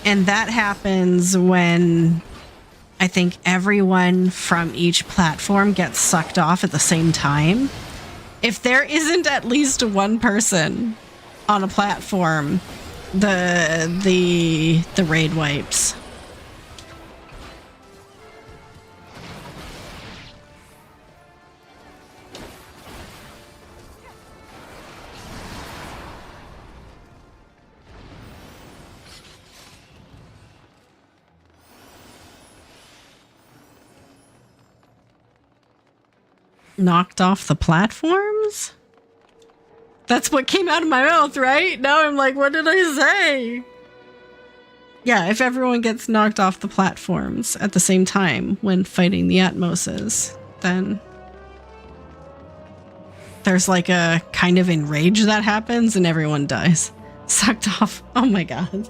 And that happens when I think everyone from each platform gets sucked off at the same time. If there isn't at least one person on a platform, the raid wipes. Knocked off the platforms? That's what came out of my mouth, right? Now I'm like, what did I say? Yeah, if everyone gets knocked off the platforms at the same time when fighting the Atmoses, then there's like a kind of enrage that happens and everyone dies. Sucked off. Oh my god.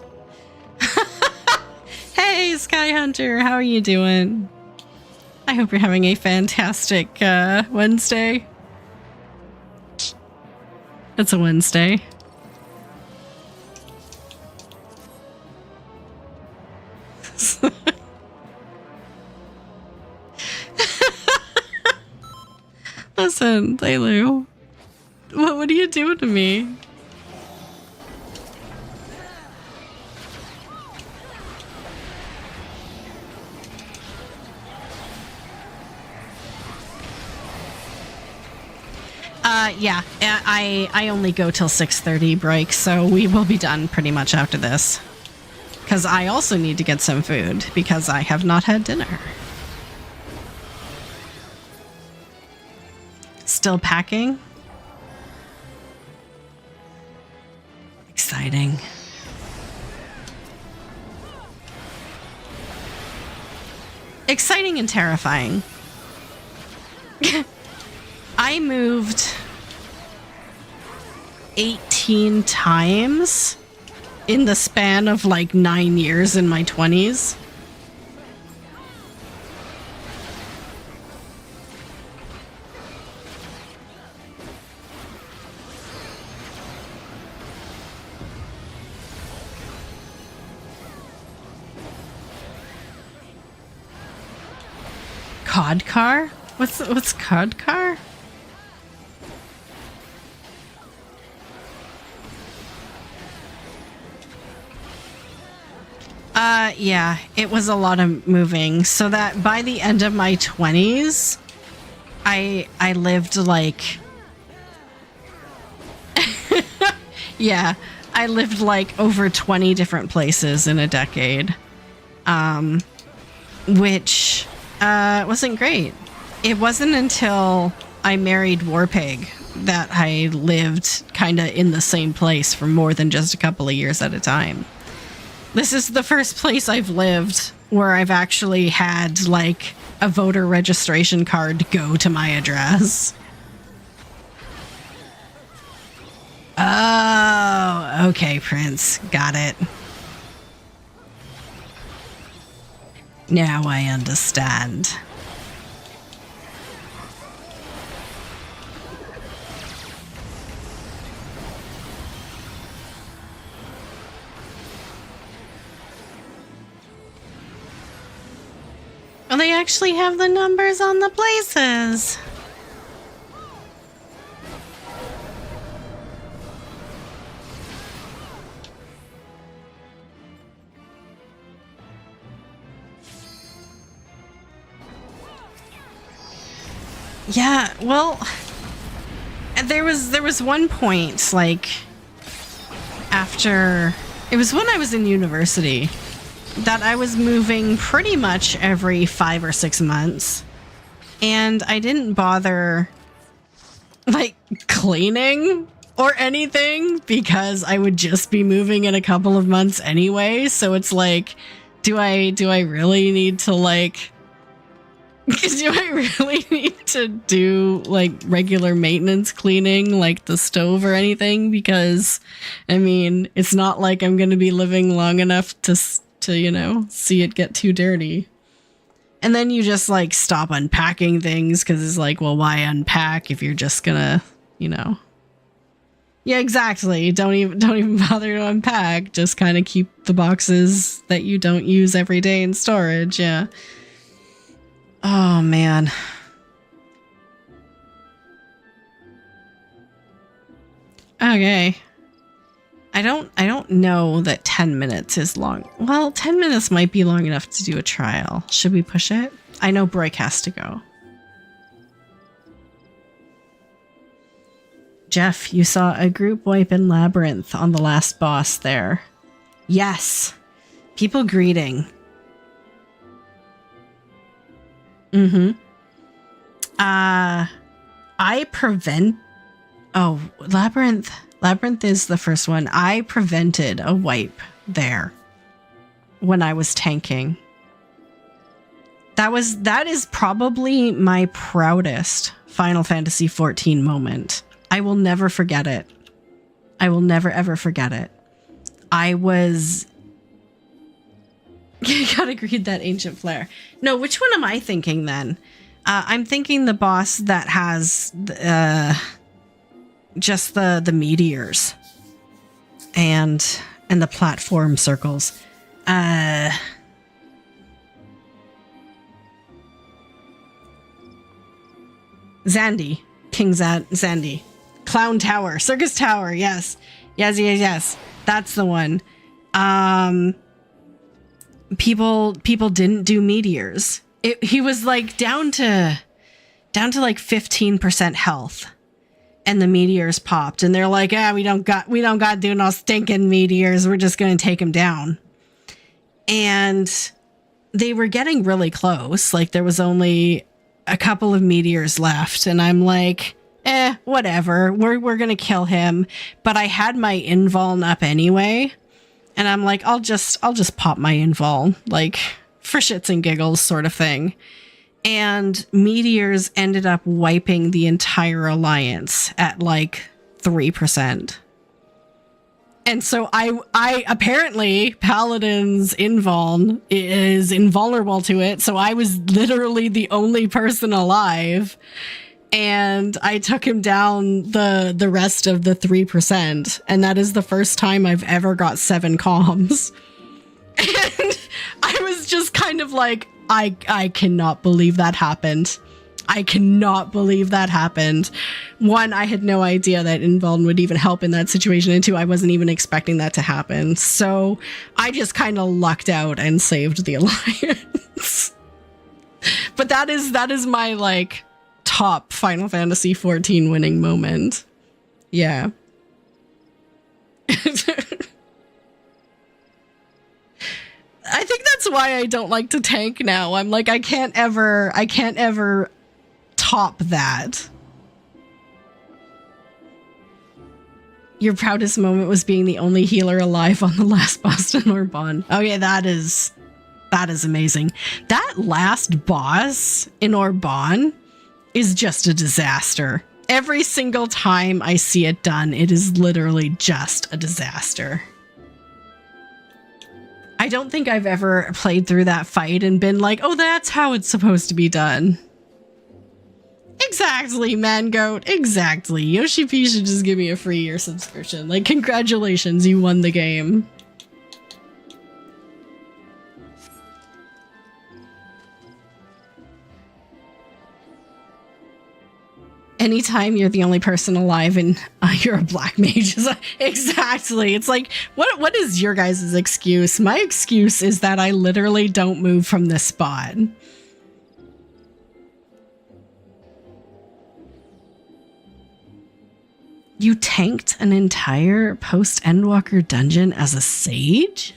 Hey, Sky Hunter, how are you doing? I hope you're having a fantastic Wednesday. It's a Wednesday. Listen, Leilu. What are you doing to me? Yeah, I only go till 6:30 break, so we will be done pretty much after this. Because I also need to get some food, because I have not had dinner. Still packing? Exciting. Exciting and terrifying. I moved 18 times in the span of like 9 years in my 20s. Cod car? What's cod car? Yeah, it was a lot of moving. So that by the end of my 20s, I lived like... yeah, I lived like over 20 different places in a decade. Which wasn't great. It wasn't until I married Warpig that I lived kind of in the same place for more than just a couple of years at a time. This is the first place I've lived where I've actually had, like, a voter registration card go to my address. Oh, okay, Prince. Got it. Now I understand. Oh, they actually have the numbers on the places. Yeah, well, there was one point, like, after, it was when I was in university, that I was moving pretty much every 5 or 6 months, and I didn't bother, like, cleaning or anything, because I would just be moving in a couple of months anyway, so it's like, do I really need to, like, do I really need to do, like, regular maintenance cleaning, like the stove or anything? Because, I mean, it's not like I'm going to be living long enough to, you know, see it get too dirty. And then you just, like, stop unpacking things because it's like, well, why unpack if you're just gonna, you know. Yeah, exactly. Don't even bother to unpack. Just kind of keep the boxes that you don't use every day in storage. Yeah. Oh, man. Okay. I don't know that 10 minutes is long. Well, 10 minutes might be long enough to do a trial. Should we push it? I know Broik has to go. Jeff, you saw a group wipe in Labyrinth on the last boss there. Yes. People greeting. Mm-hmm. Labyrinth is the first one. I prevented a wipe there when I was tanking. That is probably my proudest Final Fantasy XIV moment. I will never forget it. I will never ever forget it. I was... You gotta greet that ancient flare. No, which one am I thinking then? I'm thinking the boss that has just the meteors and the platform circles. Zandy. King Zandy. Clown Tower. Circus Tower, yes. Yes. That's the one. People didn't do meteors. He was like down to like 15% health, and the meteors popped, and they're like, we don't got to do no stinking meteors. We're just gonna take him down. And they were getting really close. Like there was only a couple of meteors left, and I'm like, whatever. We're gonna kill him. But I had my invuln up anyway. And I'm like, I'll just pop my invul, like, for shits and giggles sort of thing. And meteors ended up wiping the entire alliance at like 3%. And so I apparently Paladin's invuln is invulnerable to it. So I was literally the only person alive. And I took him down the rest of the 3%. And that is the first time I've ever got 7 comms. And I was just kind of like, I cannot believe that happened. I cannot believe that happened. 1, I had no idea that invuln would even help in that situation. And 2, I wasn't even expecting that to happen. So I just kind of lucked out and saved the alliance. But that is my, like, top Final Fantasy XIV winning moment. Yeah. I think that's why I don't like to tank now. I'm like, I can't ever top that. Your proudest moment was being the only healer alive on the last boss in Orban. Oh yeah, that is amazing. That last boss in Orban is just a disaster. Every single time I see it done, it is literally just a disaster. I don't think I've ever played through that fight and been like, oh, that's how it's supposed to be done. Exactly, Mangoat. Exactly. Yoshi P should just give me a free year subscription. Like, congratulations, you won the game. Anytime you're the only person alive and you're a black mage. Exactly. It's like, what is your guys' excuse? My excuse is that I literally don't move from this spot. You tanked an entire post-Endwalker dungeon as a sage?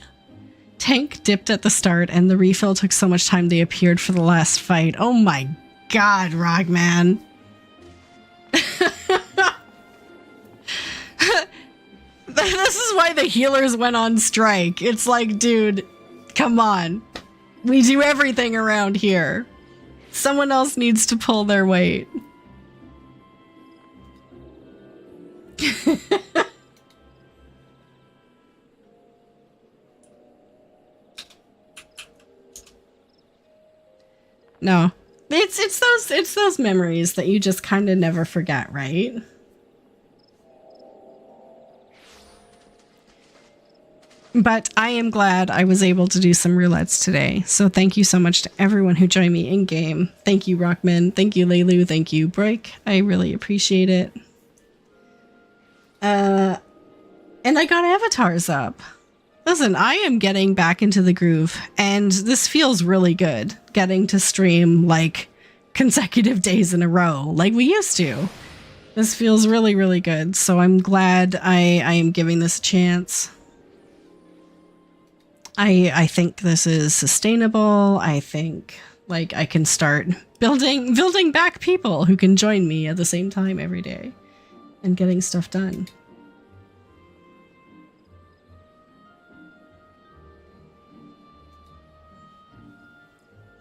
Tank dipped at the start and the refill took so much time they appeared for the last fight. Oh my god, Rockman. This is why the healers went on strike. It's like, dude, come on. We do everything around here. Someone else needs to pull their weight. No. It's those memories that you just kind of never forget, right? But I am glad I was able to do some roulettes today. So thank you so much to everyone who joined me in game. Thank you, Rockman. Thank you, Leilu. Thank you, Break. I really appreciate it. And I got avatars up. Listen, I am getting back into the groove, and this feels really good, getting to stream, like, consecutive days in a row, like we used to. This feels really, really good, so I'm glad I am giving this a chance. I think this is sustainable. I think, like, I can start building back people who can join me at the same time every day and getting stuff done.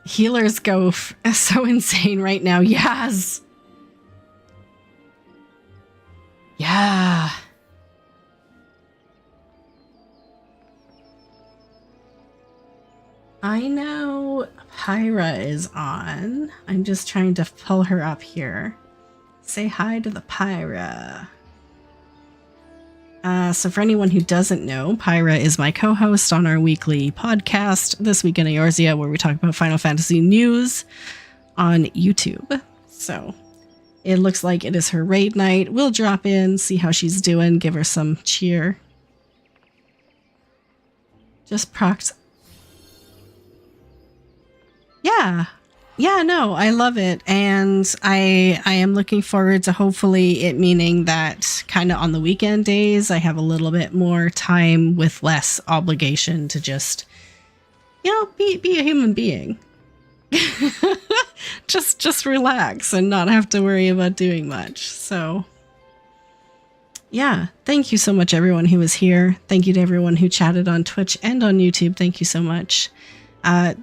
Healers go so insane right now. Yes. Yeah. I know Pyra is on. I'm just trying to pull her up here. Say hi to the Pyra. So for anyone who doesn't know, Pyra is my co-host on our weekly podcast, This Week in Eorzea, where we talk about Final Fantasy news on YouTube. So it looks like it is her raid night. We'll drop in, see how she's doing, give her some cheer. Just procs. Yeah. Yeah, no, I love it. And I am looking forward to hopefully it meaning that kind of on the weekend days, I have a little bit more time with less obligation to just, you know, be a human being. just relax and not have to worry about doing much. So yeah, thank you so much, everyone who was here. Thank you to everyone who chatted on Twitch and on YouTube. Thank you so much.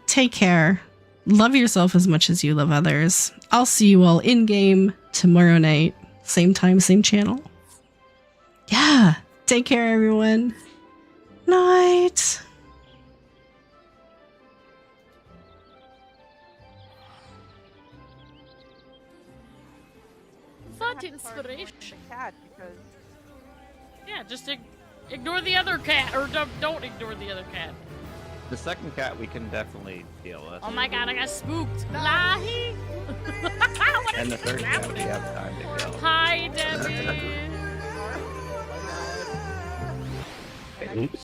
Take care. Love yourself as much as you love others. I'll see you all in-game tomorrow night. Same time, same channel. Yeah. Take care, everyone. Night. What inspiration. Cat because Yeah, just ignore the other cat, or don't ignore the other cat. The second cat we can definitely deal with. Oh my god, I got spooked. Lahi! What And the is third cat we happening? have time to kill. Hi, Debbie. Oops.